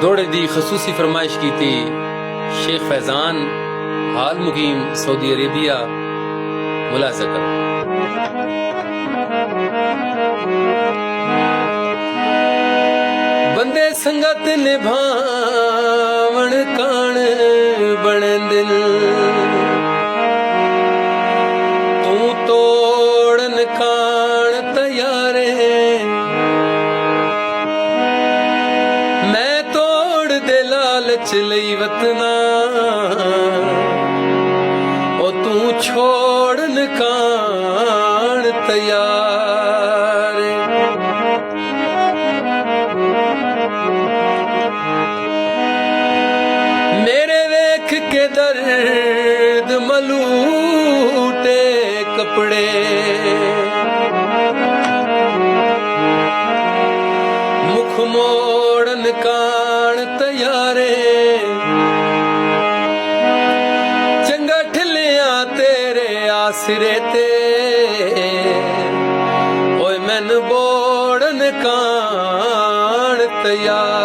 दौड़े दी खसूसी फरमाइश की थी शेख फैजान हाल मुकीम सऊदी अरेबिया मुलाजा करो। बंदे संगत निभावण कान बणदिन तू तोड़न कान तैयारे मैं तोड़ दे लालच लई वतना ओ तू छोड़न कान तैयार मेरे वेख के दर्द मलूटे कपड़े मुख मोड़न कान तैयारे चंगा ठिलिया तेरे आसरे ते ओए मैन बोड़न कान तैयार